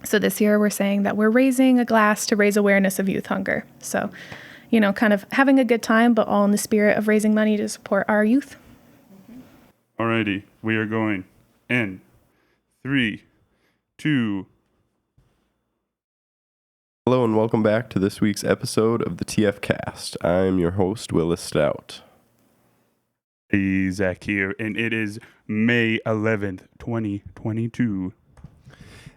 So this year we're saying that we're raising a glass to raise awareness of youth hunger. So, kind of having a good time, but all in the spirit of raising money to support our youth. Alrighty, we are going in 3, 2. Hello and welcome back to this week's episode of the TF Cast. I'm your host, Willis Stout. Hey, Zach here, and it is May 11th, 2022.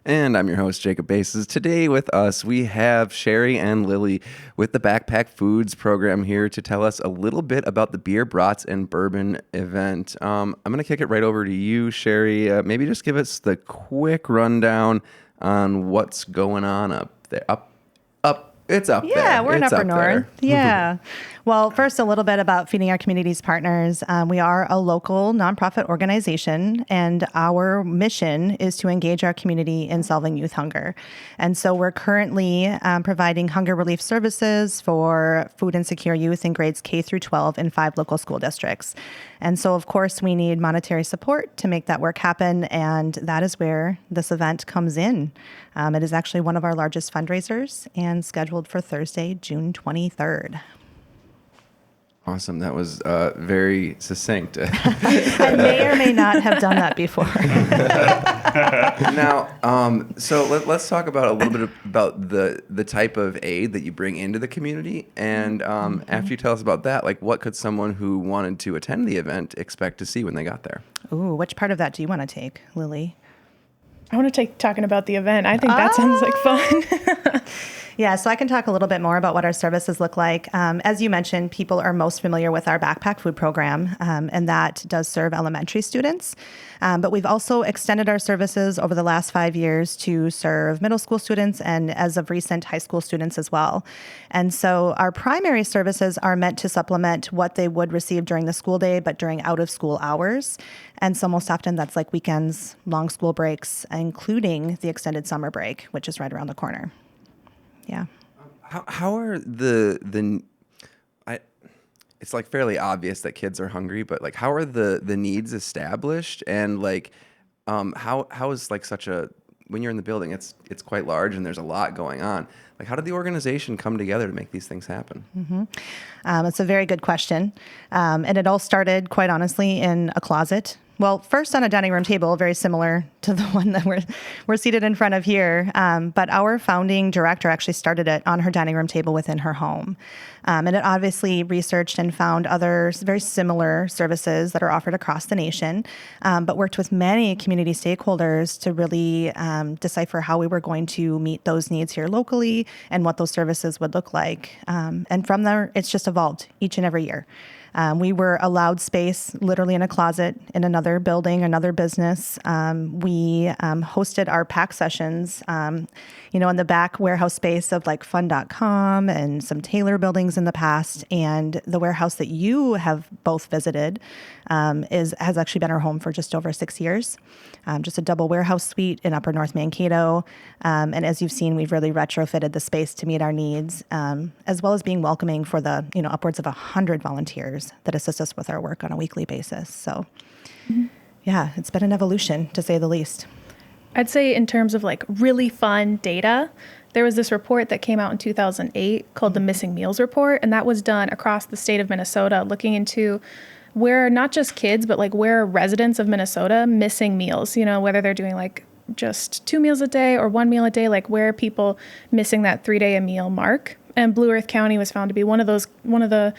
And I'm your host, Jacob Bases. Today with us, we have Sherry and Lily with the Backpack Foods program here to tell us a little bit about the Beer, Brats, and Bourbon event. I'm going to kick it right over to you, Sherry. Maybe just give us the quick rundown on what's going on up there. It's up there. Yeah, we're in It's Upper up North. there. Yeah. Well, first, a little bit about Feeding Our Communities Partners. We are a local nonprofit organization, and our mission is to engage our community in solving youth hunger. And so we're currently providing hunger relief services for food insecure youth in grades K through 12 in 5 local school districts. And so, of course, we need monetary support to make that work happen, and that is where this event comes in. It is actually one of our largest fundraisers and scheduled for Thursday, June 23rd. Awesome. That was very succinct. I may or may not have done that before. Now, so let's talk about a little bit about the type of aid that you bring into the community. And after you tell us about that, like what could someone who wanted to attend the event expect to see when they got there? Ooh, which part of that do you want to take, Lily? I want to take talking about the event. I think that sounds like fun. Yeah, so I can talk a little bit more about what our services look like. As you mentioned, people are most familiar with our backpack food program, and that does serve elementary students. But we've also extended our services over the last 5 years to serve middle school students and, as of recent, high school students as well. And so our primary services are meant to supplement what they would receive during the school day, but during out-of-school hours. And so most often that's like weekends, long school breaks, including the extended summer break, which is right around the corner. Yeah. How are it's like fairly obvious that kids are hungry, but like how are the needs established, and like how is like such a, when you're in the building, it's quite large and there's a lot going on. Like how did the organization come together to make these things happen? Mm-hmm. It's a very good question. And it all started, quite honestly, in a closet. Well, first on a dining room table, very similar to the one that we're seated in front of here. But our founding director actually started it on her dining room table within her home. And it obviously researched and found other very similar services that are offered across the nation, but worked with many community stakeholders to really decipher how we were going to meet those needs here locally and what those services would look like. And from there, it's just evolved each and every year. We were allowed space literally in a closet in another building, another business. We hosted our pack sessions, in the back warehouse space of like fun.com and some Taylor buildings in the past. And the warehouse that you have both visited has actually been our home for just over 6 years. Just a double warehouse suite in Upper North Mankato. And as you've seen, we've really retrofitted the space to meet our needs, as well as being welcoming for the, upwards of 100 volunteers that assist us with our work on a weekly basis. So, yeah, it's been an evolution, to say the least. I'd say in terms of like really fun data, there was this report that came out in 2008 called the Missing Meals Report, and that was done across the state of Minnesota, looking into where not just kids, but like where are residents of Minnesota missing meals, whether they're doing like just 2 meals a day or 1 meal a day, like where are people missing that 3-day a meal mark. And Blue Earth County was found to be one of the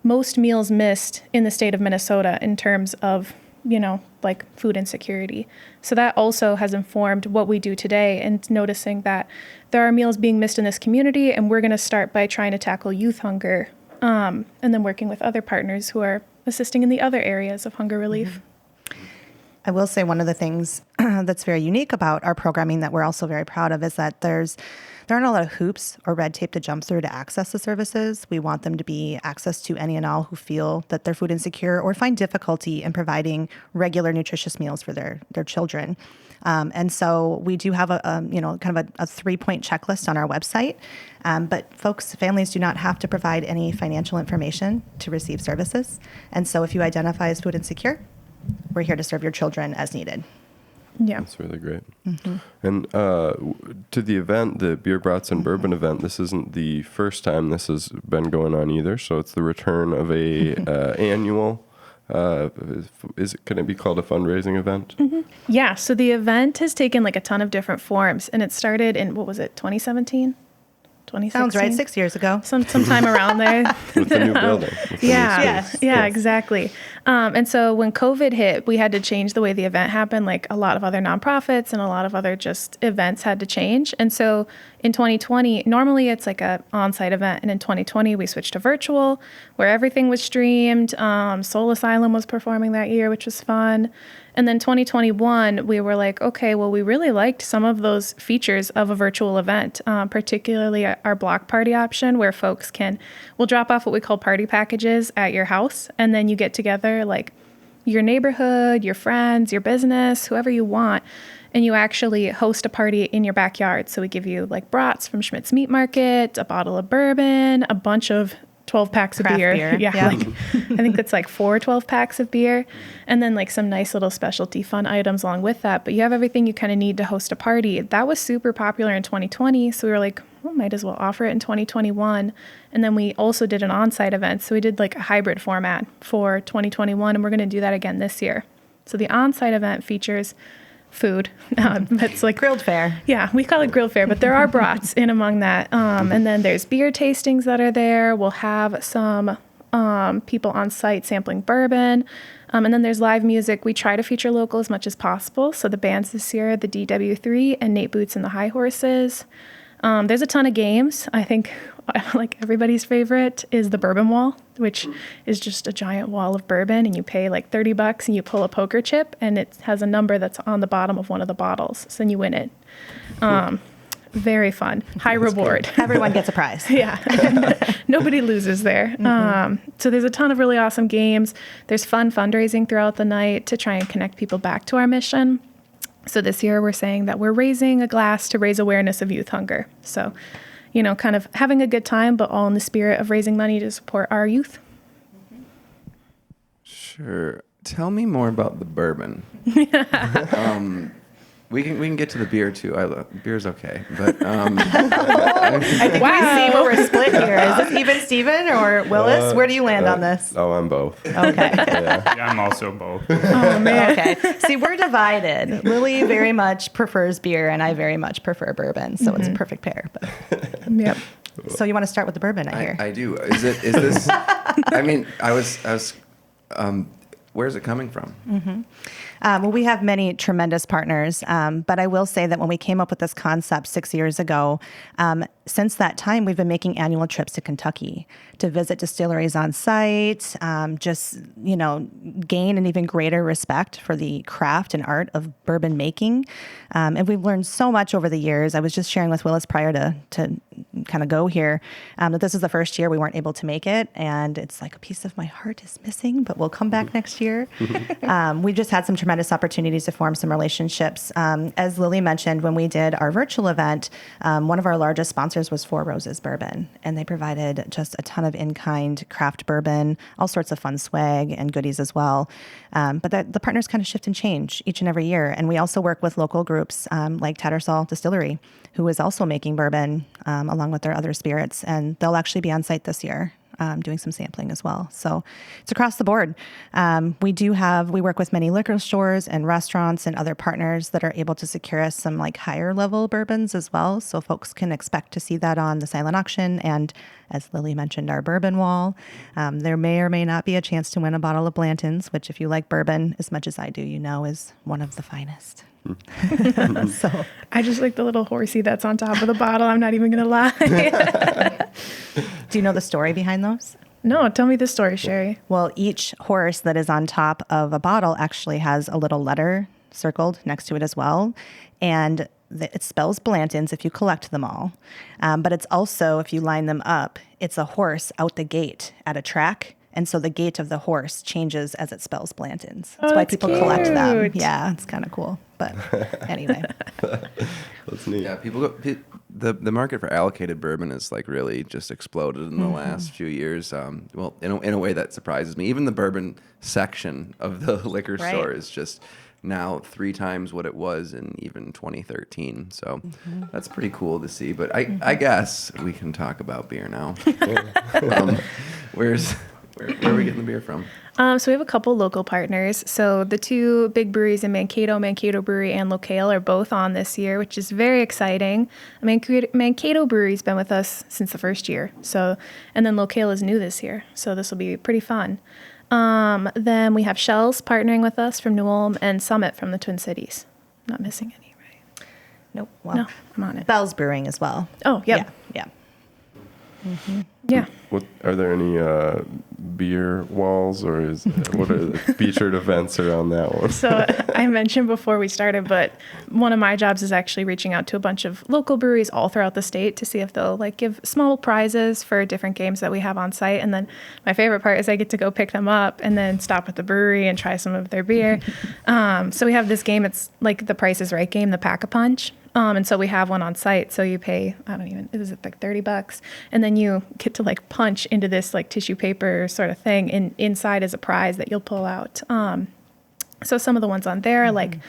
most meals missed in the state of Minnesota in terms of, like food insecurity. So that also has informed what we do today, and noticing that there are meals being missed in this community, and we're going to start by trying to tackle youth hunger, and then working with other partners who are assisting in the other areas of hunger relief. I will say one of the things that's very unique about our programming that we're also very proud of is that there aren't a lot of hoops or red tape to jump through to access the services. We want them to be access to any and all who feel that they're food insecure or find difficulty in providing regular nutritious meals for their children. And so we do have a 3-point checklist on our website. But families do not have to provide any financial information to receive services. And so if you identify as food insecure, we're here to serve your children as needed. Yeah. That's really great. And to the event, the Beer Brats and Bourbon event, this isn't the first time this has been going on either. So it's the return of a annual. Can it be called a fundraising event? Yeah. So the event has taken like a ton of different forms, and it started in, what was it, 2017? 2016? Sounds right. 6 years ago. Sometime around there. With the new building. With the new Yeah, space. yeah, Cool. exactly. And so when COVID hit, we had to change the way the event happened. Like a lot of other nonprofits and a lot of other just events had to change. And so in 2020, normally it's like a on-site event, and in 2020 we switched to virtual, where everything was streamed. Soul Asylum was performing that year, which was fun. And then 2021, we were like, okay, well, we really liked some of those features of a virtual event, particularly our block party option, where folks we'll drop off what we call party packages at your house, and then you get together like your neighborhood, your friends, your business, whoever you want, and you actually host a party in your backyard. So we give you like brats from Schmidt's Meat Market, a bottle of bourbon, a bunch of 12 packs Craft of beer. beer. Yeah. Yeah. Like, I think that's like 4 12 packs of beer, and then like some nice little specialty fun items along with that. But you have everything you kind of need to host a party. That was super popular in 2020. So we were like, well, might as well offer it in 2021. And then we also did an on-site event. So we did like a hybrid format for 2021, and we're going to do that again this year. So the on-site event features food. It's like Grilled fare. yeah, we call it grill fare, but there are brats in among that. And then there's beer tastings that are there. We'll have some people on site sampling bourbon. And then there's live music. We try to feature local as much as possible. So the bands this year, the DW3 and Nate Boots and the High Horses. There's a ton of games. I think like everybody's favorite is the Bourbon Wall, which is just a giant wall of bourbon, and you pay like $30 and you pull a poker chip, and it has a number that's on the bottom of one of the bottles. So then you win it. Very fun. High reward. Everyone gets a prize. Yeah. Nobody loses there. So there's a ton of really awesome games. There's fun fundraising throughout the night to try and connect people back to our mission. So this year we're saying that we're raising a glass to raise awareness of youth hunger. So, kind of having a good time, but all in the spirit of raising money to support our youth. Sure. Tell me more about the bourbon. We can get to the beer too. Beer's okay, but I think we see where we're split here. Is this even Steven or Willis? Where do you land on this? Oh, I'm both. Okay. Yeah, I'm also both. Oh, man. Okay. See, we're divided. Lily very much prefers beer, and I very much prefer bourbon. So it's a perfect pair. But. Yep. So you want to start with the bourbon, I hear? I do. Is this? I mean, I was. Where's it coming from? Well, we have many tremendous partners, but I will say that when we came up with this concept 6 years ago, since that time, we've been making annual trips to Kentucky to visit distilleries on site, just, gain an even greater respect for the craft and art of bourbon making. And we've learned so much over the years. I was just sharing with Willis prior to kind of go here that this is the first year we weren't able to make it. And it's like a piece of my heart is missing, but we'll come back next year. We've just had some tremendous opportunities to form some relationships. As Lily mentioned, when we did our virtual event, one of our largest sponsors was Four Roses Bourbon, and they provided just a ton of in-kind craft bourbon, all sorts of fun swag and goodies as well. But the partners kind of shift and change each and every year. And we also work with local groups like Tattersall Distillery, who is also making bourbon along with their other spirits, and they'll actually be on site this year. Doing some sampling as well. So it's across the board. We work with many liquor stores and restaurants and other partners that are able to secure us some like higher level bourbons as well. So folks can expect to see that on the silent auction. And as Lily mentioned, our bourbon wall. There may or may not be a chance to win a bottle of Blanton's, which if you like bourbon as much as I do, is one of the finest. So I just like the little horsey that's on top of the bottle. I'm not even going to lie. do you know the story behind those? No, tell me the story, Sherry. Well, each horse that is on top of a bottle actually has a little letter circled next to it as well. And it spells Blanton's if you collect them all. But it's also, if you line them up, it's a horse out the gate at a track. And so the gait of the horse changes as it spells Blanton's. That's why that's people collect them. cute. Yeah, it's kind of cool. But anyway. That's neat. Yeah, the market for allocated bourbon is like really just exploded in the last few years. Well, in a way that surprises me. Even the bourbon section of the liquor Right. store is just now 3 times what it was in even 2013. So that's pretty cool to see. But I guess we can talk about beer now. Where are we getting the beer from? So we have a couple local partners. So the 2 big breweries in Mankato Brewery and Locale are both on this year, which is very exciting. Mankato Brewery's been with us since the first year. And then Locale is new this year. So this will be pretty fun. Then we have Shells partnering with us from New Ulm and Summit from the Twin Cities. Not missing any, right? Nope. Well, No, I'm on it. Bell's Brewing as well. Oh, yep. Yeah. Yeah. What are there any beer walls, or what are the featured events around that one? So I mentioned before we started, but one of my jobs is actually reaching out to a bunch of local breweries all throughout the state to see if they'll give small prizes for different games that we have on site. And then my favorite part is I get to go pick them up and then stop at the brewery and try some of their beer. So we have this game. It's like the Price is Right game, the Pack-a-Punch. And so we have one on site. So you pay, is it like $30? And then you get to punch into this tissue paper sort of thing. And inside is a prize that you'll pull out. So some of the ones on there are like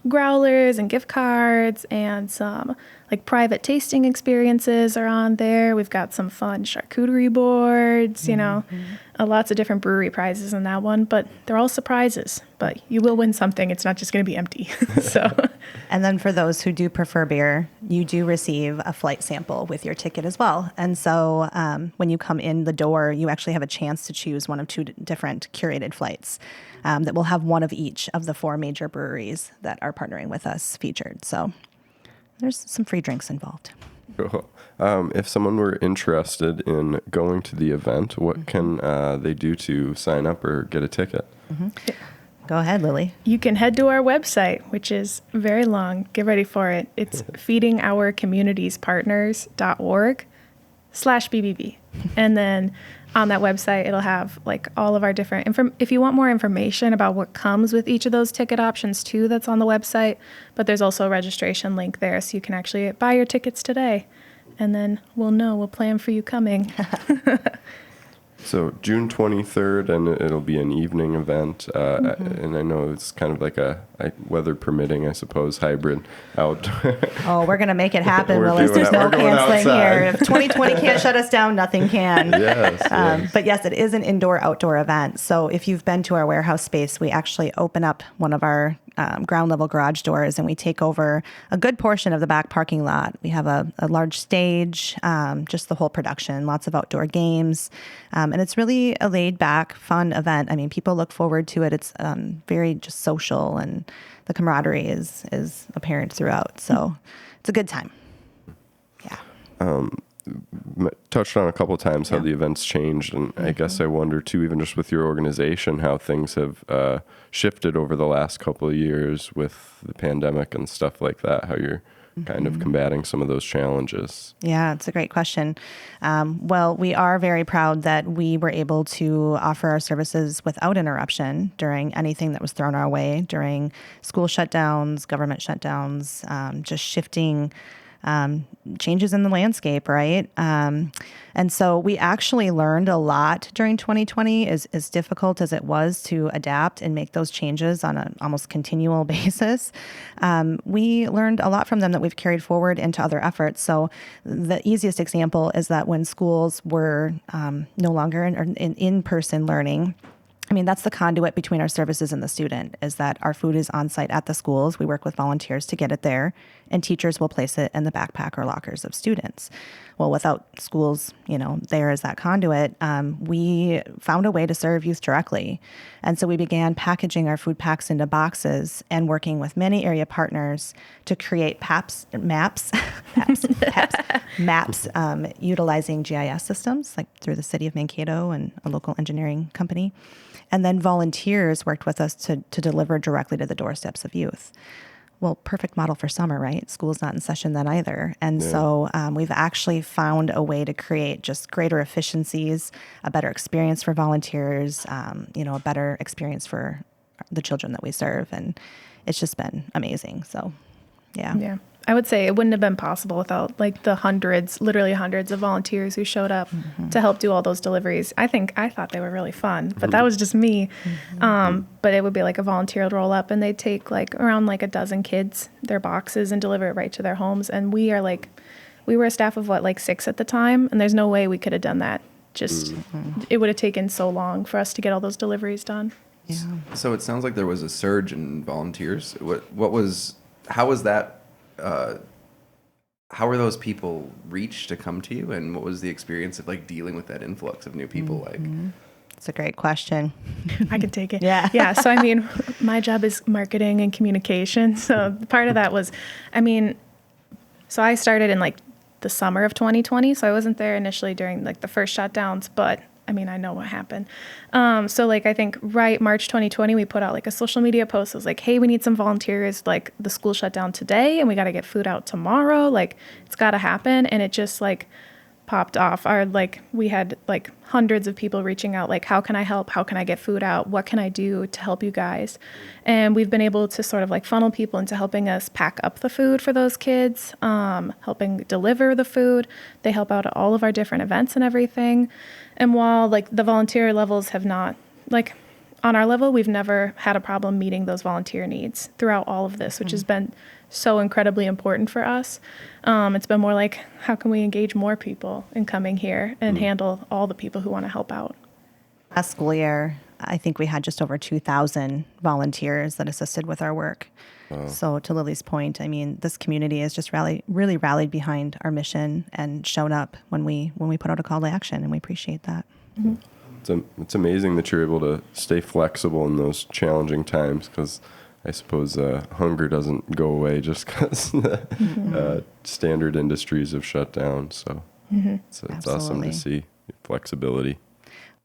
growlers and gift cards, and some private tasting experiences are on there. We've got some fun charcuterie boards, lots of different brewery prizes in that one, but they're all surprises, but you will win something. It's not just going to be empty. So, And then for those who do prefer beer, you do receive a flight sample with your ticket as well. And so when you come in the door, you actually have a chance to choose one of 2 different curated flights that will have one of each of the 4 major breweries that are partnering with us featured. So there's some free drinks involved. Cool. If someone were interested in going to the event, what can they do to sign up or get a ticket? Go ahead, Lily. you can head to our website, which is very long. Get ready for it. It's feedingourcommunitiespartners.org/BBB. And then on that website, it'll have all of our different if you want more information about what comes with each of those ticket options too, that's on the website. But there's also a registration link there, so you can actually buy your tickets today. And then we'll plan for you coming. So June 23rd, and it'll be an evening event. And I know it's kind of like a weather permitting, I suppose, hybrid outdoor. Oh, we're going to make it happen, We're Willis. doing There's it. no We're going canceling outside. here. If 2020 can't shut us down, nothing can. Yes. But yes, it is an indoor-outdoor event. So if you've been to our warehouse space, we actually open up one of our ground level garage doors, and we take over a good portion of the back parking lot. We have a large stage, just the whole production, lots of outdoor games. And it's really a laid back, fun event. I mean, people look forward to it. It's very just social, and the camaraderie is apparent throughout. So it's a good time. Yeah. Touched on a couple of times how the events changed, and I guess I wonder too, even just with your organization, how things have shifted over the last couple of years with the pandemic and stuff like that, how you're kind of combating some of those challenges. Yeah, it's a great question. Well, we are very proud that we were able to offer our services without interruption during anything that was thrown our way, during school shutdowns, government shutdowns, just shifting changes in the landscape, right? And so we actually learned a lot during 2020, as difficult as it was to adapt and make those changes on an almost continual basis. We learned a lot from them that we've carried forward into other efforts. So the easiest example is that when schools were no longer in-person learning, I mean, that's the conduit between our services and the student, is that our food is on site at the schools. We work with volunteers to get it there, and teachers will place it in the backpack or lockers of students. Well, without schools, there as that conduit, we found a way to serve youth directly. And so we began packaging our food packs into boxes and working with many area partners to create maps utilizing GIS systems, like through the city of Mankato and a local engineering company. And then volunteers worked with us to deliver directly to the doorsteps of youth. Well, perfect model for summer, right? School's not in session then either. And so we've actually found a way to create just greater efficiencies, a better experience for volunteers, a better experience for the children that we serve. And it's just been amazing. So, yeah. Yeah. I would say it wouldn't have been possible without like the hundreds, literally hundreds of volunteers who showed up to help do all those deliveries. I thought they were really fun, but that was just me. But it would be like a volunteer would roll up and they'd take like around like a dozen kids, their boxes, and deliver it right to their homes. And we were a staff of like 6 at the time, and there's no way we could have done that. Just it would have taken so long for us to get all those deliveries done. Yeah. So it sounds like there was a surge in volunteers. How was that? How were those people reached to come to you, and what was the experience of like dealing with that influx of new people like? It's a great question. I could take it. Yeah. Yeah. So, I mean, my job is marketing and communication. So part of that was, so I started in like the summer of 2020. So I wasn't there initially during like the first shutdowns, but I know what happened. So like, I think right March 2020, we put out like a social media post. It was like, hey, we need some volunteers. Like the school shut down today and we got to get food out tomorrow. Like it's got to happen. And it just like popped off. We had like hundreds of people reaching out, like, how can I help? How can I get food out? What can I do to help you guys? And we've been able to sort of like funnel people into helping us pack up the food for those kids, helping deliver the food. They help out at all of our different events and everything. And while like the volunteer levels have not, like on our level, we've never had a problem meeting those volunteer needs throughout all of this, which has been so incredibly important for us. It's been more like, how can we engage more people in coming here and handle all the people who want to help out? Last school year, I think we had just over 2,000 volunteers that assisted with our work. So to Lily's point, this community has just really rallied behind our mission and shown up when we put out a call to action, and we appreciate that. It's amazing that you're able to stay flexible in those challenging times, because I suppose hunger doesn't go away just because the standard industries have shut down. So it's awesome to see flexibility.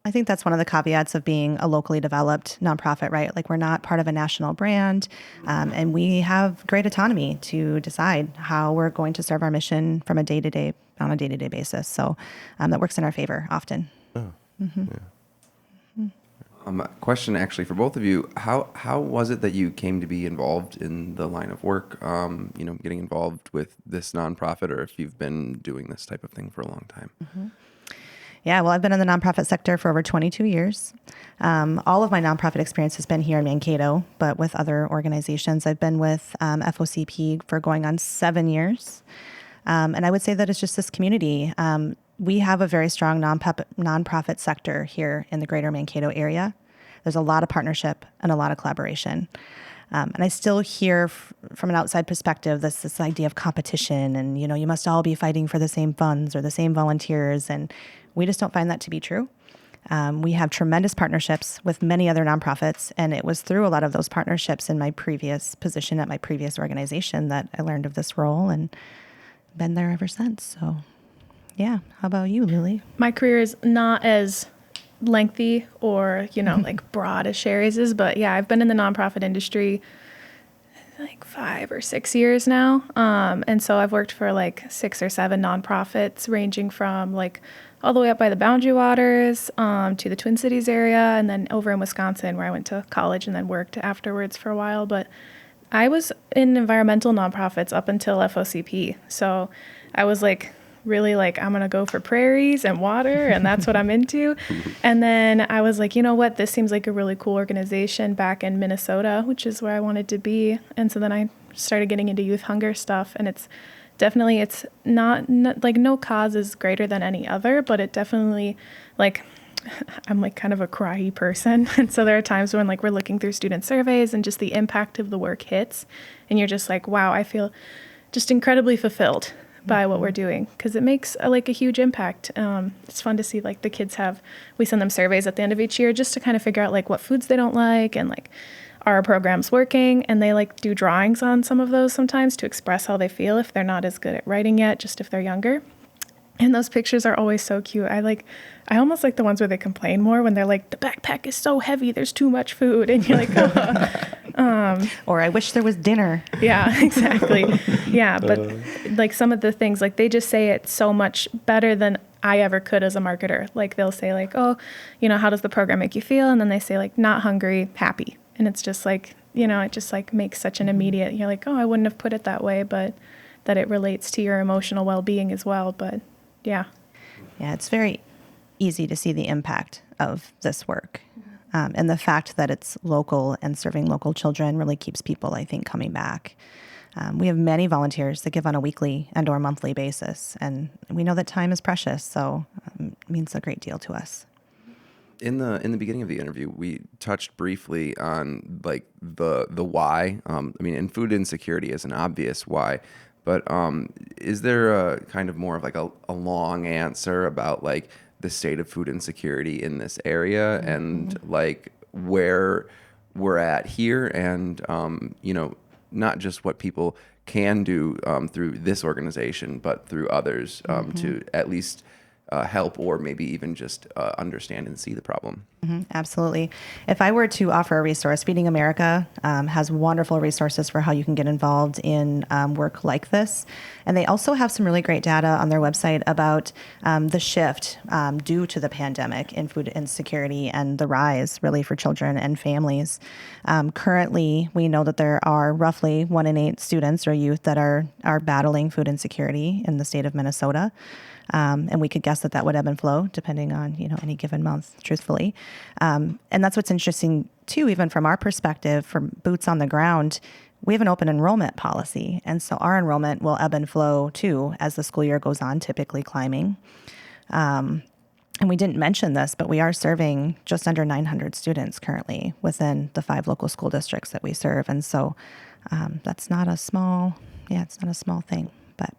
I think that's one of the caveats of being a locally developed nonprofit, right? Like we're not part of a national brand, and we have great autonomy to decide how we're going to serve our mission on a day-to-day basis. So that works in our favor often. Question actually for both of you: How was it that you came to be involved in the line of work? Getting involved with this nonprofit, or if you've been doing this type of thing for a long time. Yeah, well, I've been in the nonprofit sector for over 22 years. All of my nonprofit experience has been here in Mankato, but with other organizations. I've been with FOCP for going on 7 years. And I would say that it's just this community. We have a very strong nonprofit sector here in the greater Mankato area. There's a lot of partnership and a lot of collaboration. And I still hear from an outside perspective this idea of competition and, you must all be fighting for the same funds or the same volunteers. And we just don't find that to be true. We have tremendous partnerships with many other nonprofits. And it was through a lot of those partnerships in my previous position at my previous organization that I learned of this role and been there ever since. So, yeah. How about you, Lily? My career is not as lengthy or, like broad as Sherry's is, but yeah, I've been in the nonprofit industry like 5 or 6 years now. And so I've worked for like 6 or 7 nonprofits ranging from like all the way up by the Boundary Waters to the Twin Cities area, and then over in Wisconsin where I went to college and then worked afterwards for a while. But I was in environmental nonprofits up until FOCP. So I was like, really like, I'm going to go for prairies and water, and that's what I'm into. And then I was like, you know what, this seems like a really cool organization back in Minnesota, which is where I wanted to be. And so then I started getting into youth hunger stuff, and it's not like no cause is greater than any other, but it definitely, like, I'm like kind of a cryy person. And so there are times when like we're looking through student surveys and just the impact of the work hits, and you're just like, wow, I feel just incredibly fulfilled by what we're doing, because it makes a huge impact. It's fun to see like the kids we send them surveys at the end of each year just to kind of figure out like what foods they don't like and like are our programs working, and they like do drawings on some of those sometimes to express how they feel if they're not as good at writing yet, just if they're younger. And those pictures are always so cute. I almost like the ones where they complain more, when they're like, the backpack is so heavy, there's too much food, and you're like, oh. Or I wish there was dinner. Yeah, exactly. Yeah, but like some of the things, like they just say it so much better than I ever could as a marketer. Like they'll say like, oh, how does the program make you feel? And then they say like, not hungry, happy. And it's just like, it just like makes such an immediate, you're like, oh, I wouldn't have put it that way, but that it relates to your emotional well-being as well. But yeah. Yeah, it's very easy to see the impact of this work. And the fact that it's local and serving local children really keeps people, I think, coming back. We have many volunteers that give on a weekly and or monthly basis, and we know that time is precious, so it means a great deal to us. In the beginning of the interview, we touched briefly on like the why. I mean, and food insecurity is an obvious why, but is there a kind of more of like a long answer about like the state of food insecurity in this area and like where we're at here, and not just what people can do through this organization, but through others to at least help or maybe even just understand and see the problem. Absolutely. If I were to offer a resource, Feeding America has wonderful resources for how you can get involved in work like this. And they also have some really great data on their website about the shift due to the pandemic in food insecurity and the rise really for children and families. Currently, we know that there are roughly 1 in 8 students or youth that are battling food insecurity in the state of Minnesota. And we could guess that would ebb and flow depending on, any given month, truthfully. And that's what's interesting too, even from our perspective, from boots on the ground, we have an open enrollment policy. And so our enrollment will ebb and flow too as the school year goes on, typically climbing. And we didn't mention this, but we are serving just under 900 students currently within the 5 local school districts that we serve. And so that's not a small, it's not a small thing, but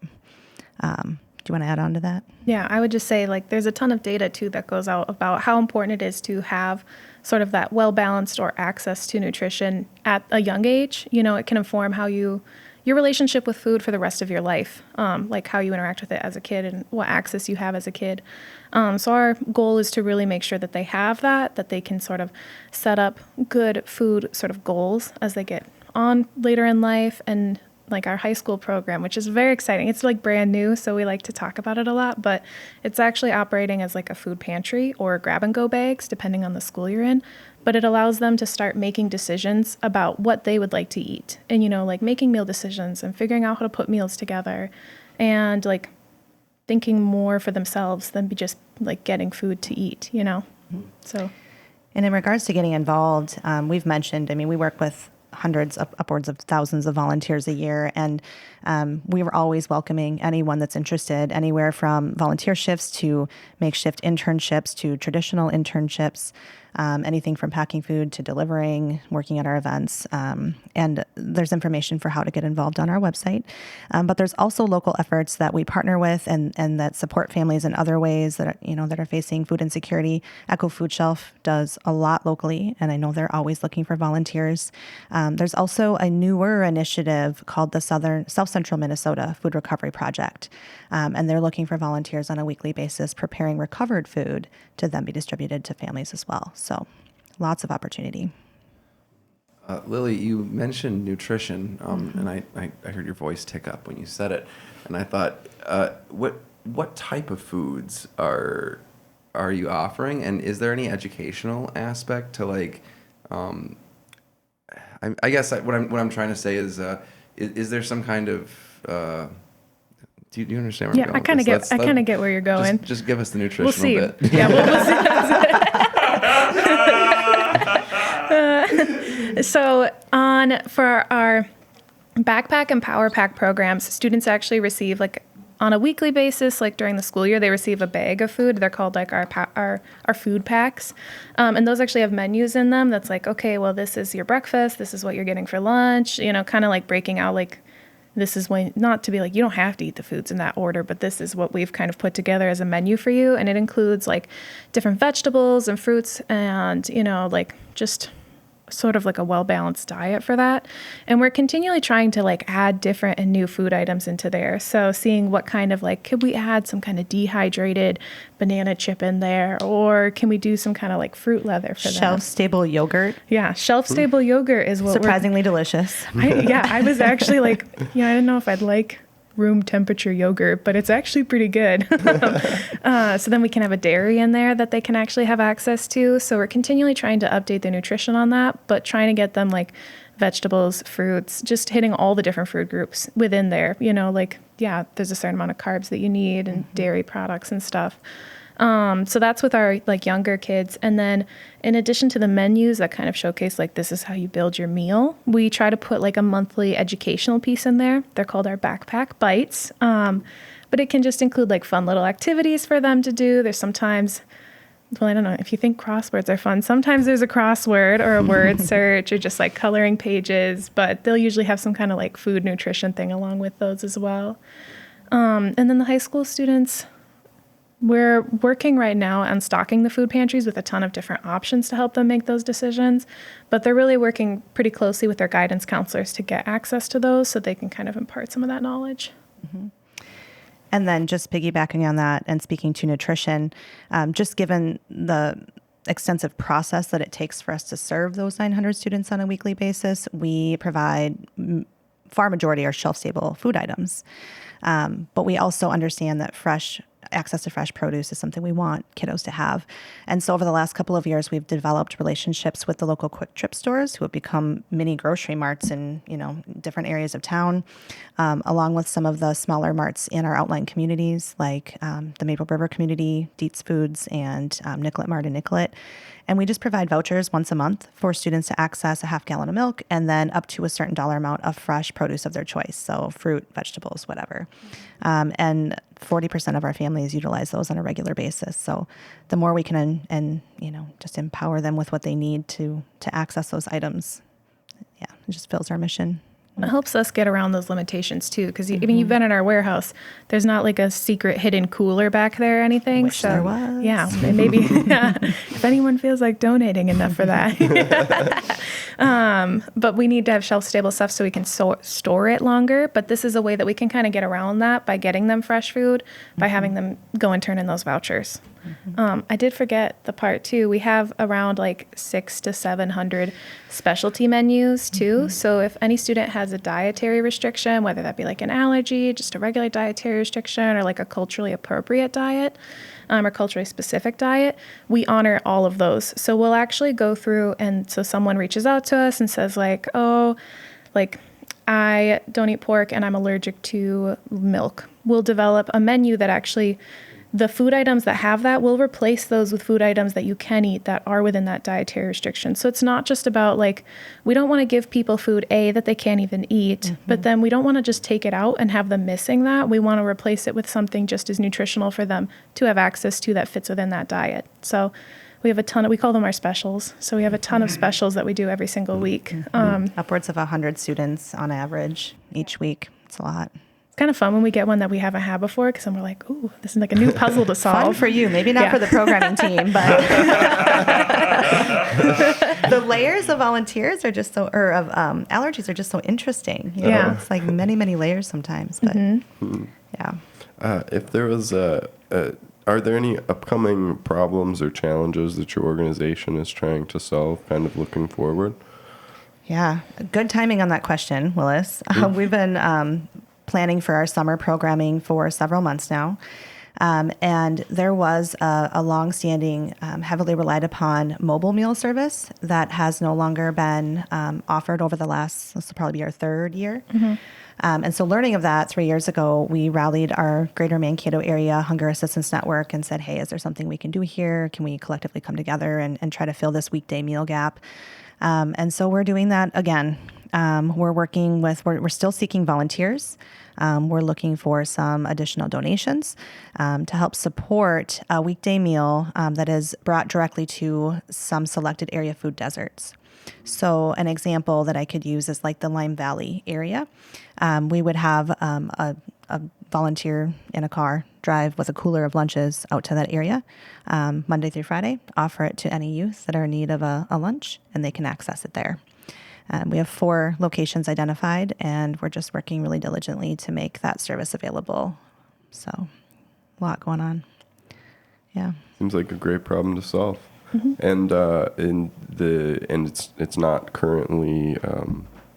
do you want to add on to that? Yeah, I would just say like there's a ton of data too that goes out about how important it is to have sort of that well-balanced or access to nutrition at a young age. It can inform how your relationship with food for the rest of your life, like how you interact with it as a kid and what access you have as a kid. So our goal is to really make sure that they have that they can sort of set up good food sort of goals as they get on later in life, and like our high school program, which is very exciting. It's like brand new, so we like to talk about it a lot, but it's actually operating as like a food pantry or grab and go bags, depending on the school you're in. But it allows them to start making decisions about what they would like to eat and, like making meal decisions and figuring out how to put meals together and like thinking more for themselves than just like getting food to eat, So. And in regards to getting involved, we've mentioned, we work with hundreds, upwards of thousands of volunteers a year. And we were always welcoming anyone that's interested, anywhere from volunteer shifts to makeshift internships to traditional internships, anything from packing food to delivering, working at our events. And there's information for how to get involved on our website. But there's also local efforts that we partner with and that support families in other ways that are, that are facing food insecurity. Echo Food Shelf does a lot locally, and I know they're always looking for volunteers. There's also a newer initiative called the South Central Minnesota Food Recovery Project. And they're looking for volunteers on a weekly basis, preparing recovered food to then be distributed to families as well. So lots of opportunity. Lily, you mentioned nutrition, and I heard your voice tick up when you said it, and I thought, what type of foods are you offering, and is there any educational aspect to like? I guess what I'm trying to say is there some kind of do you understand where I'm going? I kind of get where you're going. Just give us the nutritional bit. Yeah, we'll see. So for our backpack and power pack programs, students actually receive like on a weekly basis, like during the school year, they receive a bag of food. They're called like our food packs. And those actually have menus in them. That's like, okay, well, this is your breakfast. This is what you're getting for lunch, kind of like breaking out like, this is when, not to be like, you don't have to eat the foods in that order, but this is what we've kind of put together as a menu for you. And it includes like different vegetables and fruits and, like just sort of like a well-balanced diet for that. And we're continually trying to like add different and new food items into there. So seeing what kind of like, could we add some kind of dehydrated banana chip in there? Or can we do some kind of like fruit leather for them? Shelf-stable yogurt. Yeah, shelf-stable yogurt is what surprisingly delicious. I was actually like, I didn't know if I'd like room temperature yogurt, but it's actually pretty good. So then we can have a dairy in there that they can actually have access to. So we're continually trying to update the nutrition on that, but trying to get them like vegetables, fruits, just hitting all the different food groups within there. You know, like, yeah, there's a certain amount of carbs that you need and dairy products and stuff. So that's with our like younger kids. And then in addition to the menus that kind of showcase like this is how you build your meal, we try to put like a monthly educational piece in there. They're called our backpack bites. But it can just include like fun little activities for them to do. There's sometimes, well, I don't know if you think crosswords are fun. Sometimes there's a crossword or a word search or just like coloring pages, but they'll usually have some kind of like food nutrition thing along with those as well. And then the high school students, we're working right now on stocking the food pantries with a ton of different options to help them make those decisions. But they're really working pretty closely with their guidance counselors to get access to those so they can kind of impart some of that knowledge. Mm-hmm. And then just piggybacking on that and speaking to nutrition, just given the extensive process that it takes for us to serve those 900 students on a weekly basis, we provide far majority are shelf-stable food items. But we also understand that access to fresh produce is something we want kiddos to have. And so over the last couple of years, we've developed relationships with the local Quick Trip stores who have become mini grocery marts in, different areas of town, along with some of the smaller marts in our outlying communities like the Maple River community, Dietz Foods, and Nicollet Mart and Nicollet. And we just provide vouchers once a month for students to access a half gallon of milk and then up to a certain dollar amount of fresh produce of their choice. So fruit, vegetables, whatever. And 40% of our families utilize those on a regular basis. So the more we can and just empower them with what they need to access those items, it just fills our mission. It helps us get around those limitations too, because I mean, you've been in our warehouse. There's not like a secret hidden cooler back there or anything. Wish there was. Yeah, maybe if anyone feels like donating enough for that. But we need to have shelf-stable stuff so we can store it longer. But this is a way that we can kind of get around that by getting them fresh food, by having them go and turn in those vouchers. I did forget the part too. We have around like 600 to 700 specialty menus too. So if any student has a dietary restriction, whether that be like an allergy, just a regular dietary restriction, or like a culturally appropriate diet, or culturally specific diet, we honor all of those. So we'll actually go through, and so someone reaches out to us and says like, oh, like I don't eat pork and I'm allergic to milk. We'll develop a menu that actually the food items that have that, will replace those with food items that you can eat that are within that dietary restriction. So it's not just about like, we don't want to give people food that they can't even eat, but then we don't want to just take it out and have them missing that. We want to replace it with something just as nutritional for them to have access to that fits within that diet. So we have we call them our specials. So we have a ton of specials that we do every single week. Upwards of 100 students on average each week. It's a lot. It's kind of fun when we get one that we haven't had before, because then we're like, ooh, this is like a new puzzle to solve. Fun for you, maybe not for the programming team, but the layers of volunteers are just so, or of allergies are just so interesting. You know? It's like many, many layers sometimes, but yeah. If there was are there any upcoming problems or challenges that your organization is trying to solve, kind of looking forward? Yeah, good timing on that question, Willis. We've been planning for our summer programming for several months now. And there was a longstanding, heavily relied upon mobile meal service that has no longer been offered over the last, this will probably be our third year. And so learning of that 3 years ago, we rallied our greater Mankato area Hunger Assistance Network and said, hey, is there something we can do here? Can we collectively come together and try to fill this weekday meal gap? And so we're doing that again. We're still seeking volunteers. We're looking for some additional donations to help support a weekday meal that is brought directly to some selected area food deserts. So an example that I could use is like the Lime Valley area. We would have a volunteer in a car drive with a cooler of lunches out to that area Monday through Friday, offer it to any youth that are in need of a lunch, and they can access it there. We have 4 locations identified, and we're just working really diligently to make that service available. So, a lot going on. Yeah. Seems like a great problem to solve. And it's not currently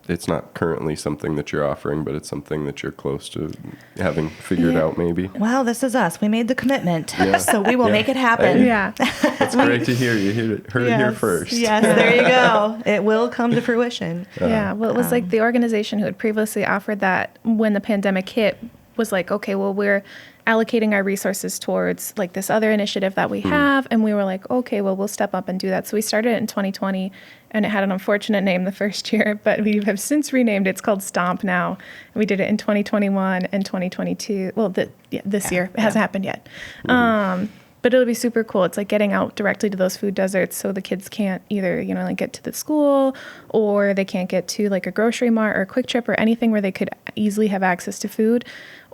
it's not currently something that you're offering, but it's something that you're close to having figured out maybe. Well, this is us. We made the commitment, Yeah. so we will Yeah. make it happen. Yeah. It's great to hear. You heard it here first. Yes, there you go. It will come to fruition. Yeah, well, it was like the organization who had previously offered that when the pandemic hit was like, okay, well, we're allocating our resources towards like this other initiative that we have. And we were like, okay, well, we'll step up and do that. So we started it in 2020 and it had an unfortunate name the first year, but we have since renamed it. It's called Stomp now. And we did it in 2021 and 2022. Well, this year. It hasn't happened yet. But it'll be super cool. It's like getting out directly to those food deserts so the kids can't either, like get to the school or they can't get to like a grocery mart or a Quick Trip or anything where they could easily have access to food,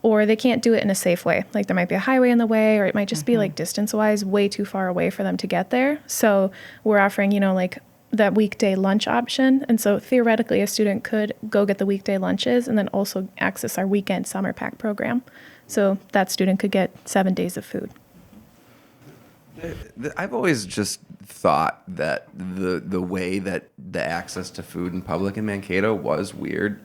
or they can't do it in a safe way. Like there might be a highway in the way, or it might just be like distance-wise way too far away for them to get there. So we're offering, like that weekday lunch option. And so theoretically a student could go get the weekday lunches and then also access our weekend summer pack program. So that student could get 7 days of food. I've always just thought that the way that the access to food in public in Mankato was weird.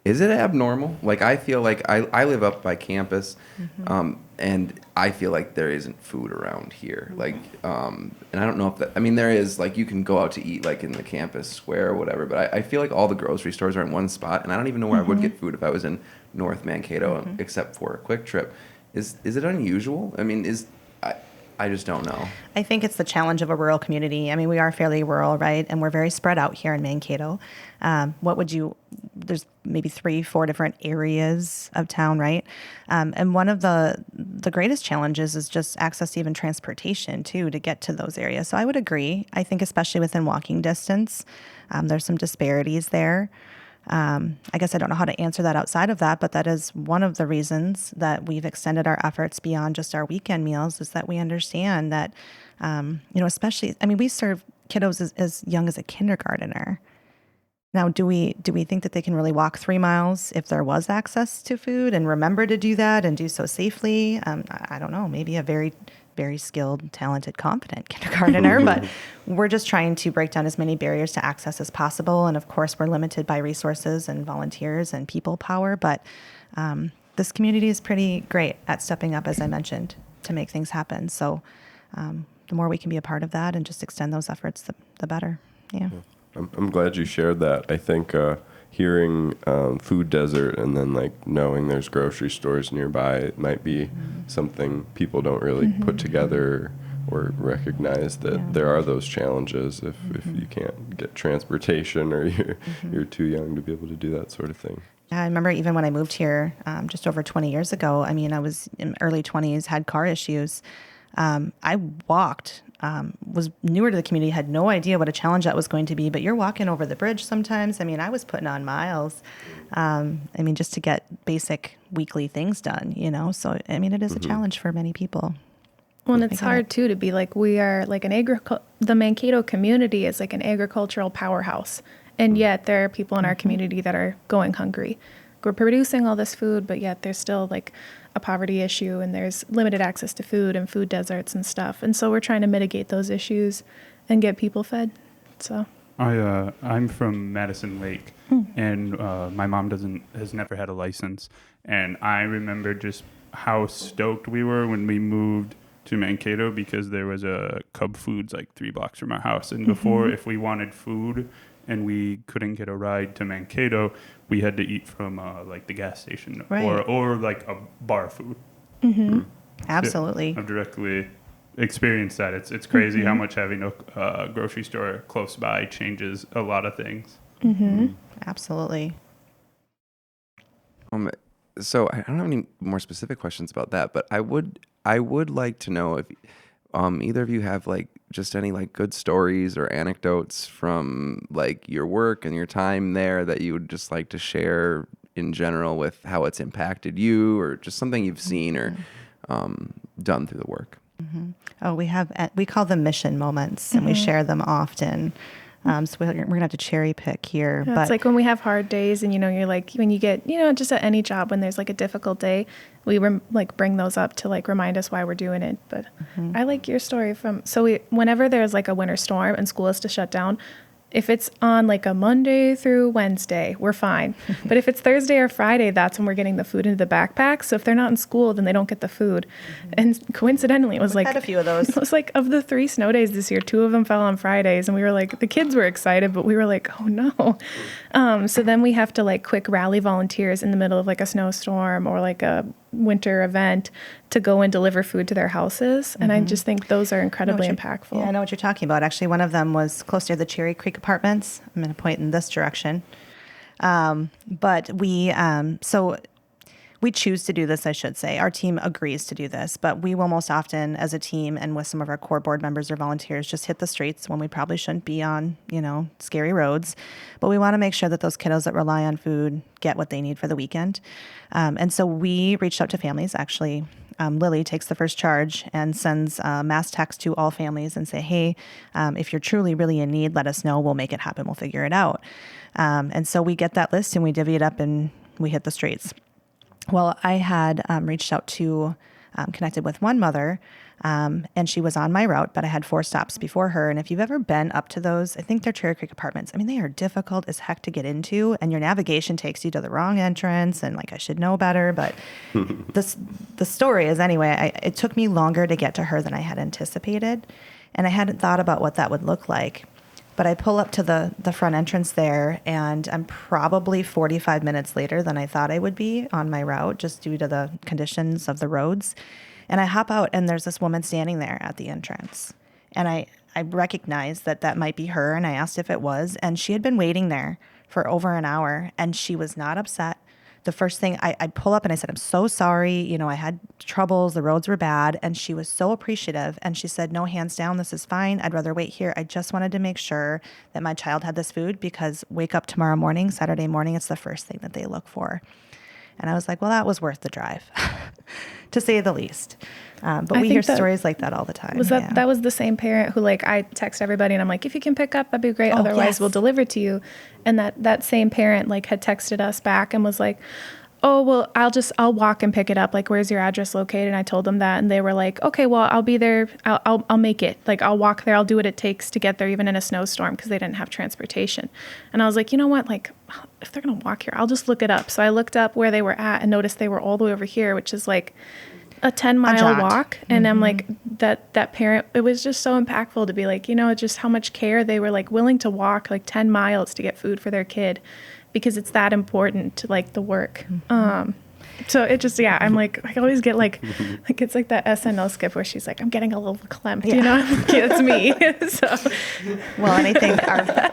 Is it abnormal? Like, I feel like I live up by campus, and I feel like there isn't food around here. Like, and I don't know if that, I mean, there is, like, you can go out to eat, like, in the campus square or whatever, but I feel like all the grocery stores are in one spot, and I don't even know where I would get food if I was in North Mankato, except for a Quick Trip. Is it unusual? I mean, I just don't know. I think it's the challenge of a rural community. I mean, we are fairly rural, right? And we're very spread out here in Mankato. There's maybe 3-4 different areas of town, right? And one of the greatest challenges is just access to even transportation too, to get to those areas. So I would agree. I think especially within walking distance, there's some disparities there. I guess I don't know how to answer that outside of that, but that is one of the reasons that we've extended our efforts beyond just our weekend meals, is that we understand that, especially, I mean, we serve kiddos as young as a kindergartner. Now, do we think that they can really walk 3 miles if there was access to food and remember to do that and do so safely? I don't know, maybe a very, very skilled, talented, competent kindergartner, but we're just trying to break down as many barriers to access as possible. And of course, we're limited by resources and volunteers and people power, but this community is pretty great at stepping up, as I mentioned, to make things happen. So the more we can be a part of that and just extend those efforts, the better. Yeah. I'm glad you shared that. I think hearing food desert and then like knowing there's grocery stores nearby, it might be something people don't really put together or recognize that there are those challenges if you can't get transportation or you're too young to be able to do that sort of thing. I remember even when I moved here just over 20 years ago, I mean, I was in early 20s, had car issues. I walked, was newer to the community, had no idea what a challenge that was going to be, but you're walking over the bridge sometimes. I mean, I was putting on miles, just to get basic weekly things done, So, I mean, it is a challenge for many people. Well, and it's hard too to be like, we are like the Mankato community is like an agricultural powerhouse. And yet there are people in our community that are going hungry. We're producing all this food, but yet there's still like a poverty issue and there's limited access to food and food deserts and stuff. And so we're trying to mitigate those issues and get people fed. So I'm from Madison Lake, and my mom has never had a license. And I remember just how stoked we were when we moved to Mankato, because there was a Cub Foods like 3 blocks from our house. And before, if we wanted food and we couldn't get a ride to Mankato, we had to eat from like the gas station, right, or like a bar food. Absolutely. I've directly experienced that. It's crazy how much having a grocery store close by changes a lot of things. Absolutely. So I don't have any more specific questions about that, but I would like to know if either of you have like just any like good stories or anecdotes from like your work and your time there that you would just like to share in general with how it's impacted you, or just something you've seen or done through the work. Oh, we call them mission moments, and we share them often. So we're going to have to cherry pick here. Yeah, but it's like when we have hard days and, you're like, when you get, just at any job, when there's like a difficult day, we bring those up to like remind us why we're doing it. But I like your story whenever there's like a winter storm and school has to shut down, If it's on like a Monday through Wednesday, we're fine. But if it's Thursday or Friday, that's when we're getting the food into the backpack. So if they're not in school, then they don't get the food. And coincidentally, it was like had a few of those. It was like of the 3 snow days this year, 2 of them fell on Fridays, and we were like, the kids were excited, but we were like, oh no. So then we have to like quick rally volunteers in the middle of like a snowstorm or like a winter event to go and deliver food to their houses. And I just think those are incredibly impactful. Yeah, I know what you're talking about. Actually, one of them was close near the Cherry Creek Apartments. I'm going to point in this direction. But so we choose to do this, I should say. Our team agrees to do this, but we will most often, as a team and with some of our core board members or volunteers, just hit the streets when we probably shouldn't be on, scary roads. But we want to make sure that those kiddos that rely on food get what they need for the weekend. And so we reached out to families, actually. Lily takes the first charge and sends a mass text to all families and say, hey, if you're truly really in need, let us know. We'll make it happen. We'll figure it out. And so we get that list and we divvy it up and we hit the streets. Well, I had reached out to, connected with one mother, and she was on my route, but I had 4 stops before her. And if you've ever been up to those, I think they're Cherry Creek Apartments. I mean, they are difficult as heck to get into, and your navigation takes you to the wrong entrance. And like, I should know better, but the story is anyway, it took me longer to get to her than I had anticipated. And I hadn't thought about what that would look like. But I pull up to the front entrance there, and I'm probably 45 minutes later than I thought I would be on my route, just due to the conditions of the roads. And I hop out, and there's this woman standing there at the entrance. And I recognized that might be her, and I asked if it was. And she had been waiting there for over an hour, and she was not upset. The first thing I pull up and I said, I'm so sorry. I had troubles. The roads were bad. And she was so appreciative. And she said, no, hands down, this is fine. I'd rather wait here. I just wanted to make sure that my child had this food because wake up tomorrow morning, Saturday morning, it's the first thing that they look for. And I was like, well, that was worth the drive, to say the least. But we hear stories like that all the time. That was the same parent who, like, I text everybody and I'm like, if you can pick up, that'd be great. Otherwise, yes. We'll deliver to you. And that same parent, like, had texted us back and was like, oh, well, I'll walk and pick it up. Like, where's your address located? And I told them that, and they were like, okay, well, I'll be there. I'll make it. Like, I'll walk there. I'll do what it takes to get there, even in a snowstorm, because they didn't have transportation. And I was like, you know what? Like, if they're going to walk here, I'll just look it up. So I looked up where they were at and noticed they were all the way over here, which is like a 10-mile walk. And I'm like, that parent, it was just so impactful to be like, just how much care they were like willing to walk like 10 miles to get food for their kid, because it's that important to like the work. So it just, I'm like, I always get like it's like that SNL skip where she's like, I'm getting a little clamped, it's me. So. Well, and I think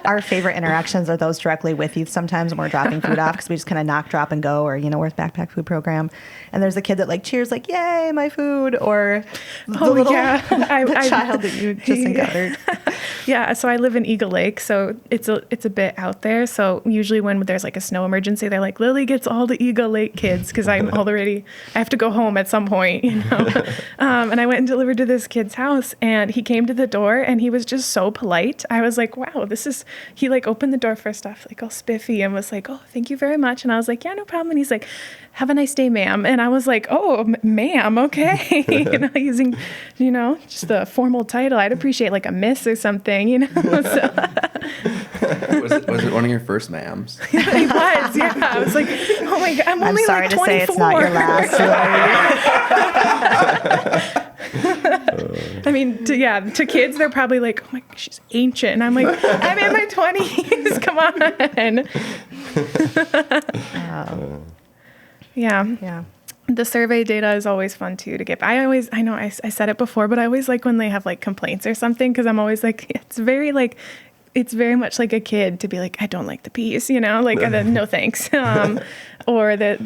our favorite interactions are those directly with youth sometimes when we're dropping food off, because we just kind of knock, drop, and go, or, we're a backpack food program. And there's a kid that like cheers like, yay, my food, or the little child that you just encountered. Yeah, so I live in Eagle Lake, so it's a bit out there. So usually when there's like a snow emergency, they're like, Lily gets all the Eagle Lake kids, because I have to go home at some point, and I went and delivered to this kid's house, and he came to the door and he was just so polite. I was like, wow, he like opened the door first off, like all spiffy, and was like, oh, thank you very much. And I was like, yeah, no problem. And he's like, have a nice day, ma'am. And I was like, oh, ma'am, okay. Using, just a formal title. I'd appreciate like a miss or something, So. Was it one of your first ma'ams? He was, yeah. I was like, oh my God, I'm only sorry like 24. to say it's not your last. I mean, to kids, they're probably like, oh my God, she's ancient. And I'm like, I'm in my 20s. Come on. Yeah. The survey data is always fun too to get. I know I said it before, but I always like when they have like complaints or something, because I'm always like, it's very much like a kid to be like, I don't like the peas, like, and then no thanks. Or that,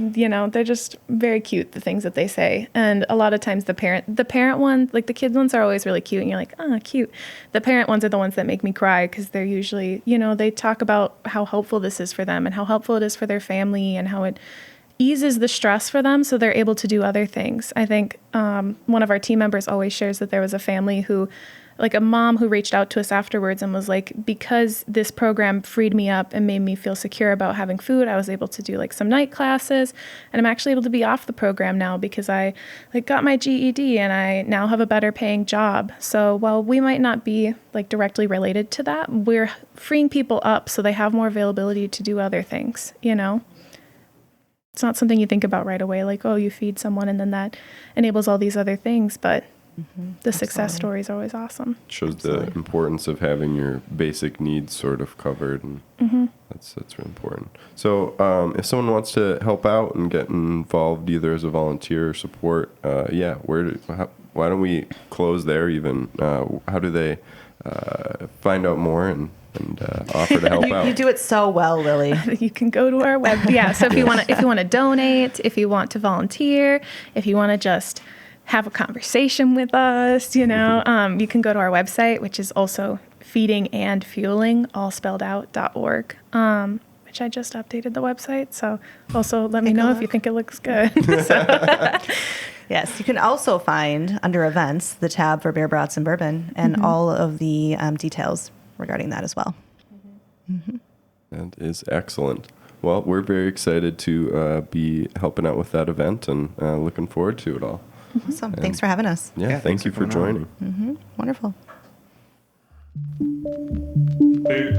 they're just very cute, the things that they say. And a lot of times the parent one, like the kids ones are always really cute, and you're like, oh, cute. The parent ones are the ones that make me cry, because they're usually, they talk about how helpful this is for them and how helpful it is for their family, and how it eases the stress for them so they're able to do other things. I think one of our team members always shares that there was a family who, like a mom who reached out to us afterwards and was like, because this program freed me up and made me feel secure about having food, I was able to do like some night classes, and I'm actually able to be off the program now because I like got my GED and I now have a better paying job. So while we might not be like directly related to that, we're freeing people up so they have more availability to do other things, you know? It's not something you think about right away, like, oh, you feed someone and then that enables all these other things, but the success story is always awesome. Shows the importance of having your basic needs sort of covered, and that's really important. So if someone wants to help out and get involved either as a volunteer or support, why don't we close there even? How do they find out more and offer to help out? You do it so well, Lily. You can go to our web. Yeah. So if you want to donate, if you want to volunteer, if you want to just have a conversation with us, you know, you can go to our website, which is also feedingandfueling, all spelled out.org, which I just updated the website. So also let me know if you think it looks good. Yes, you can also find under events the tab for beer brats and bourbon and all of the details regarding that as well. That is excellent. Well, we're very excited to be helping out with that event and looking forward to it all. Awesome. Thanks for having us. Yeah, thank you for joining. Wonderful. Hey,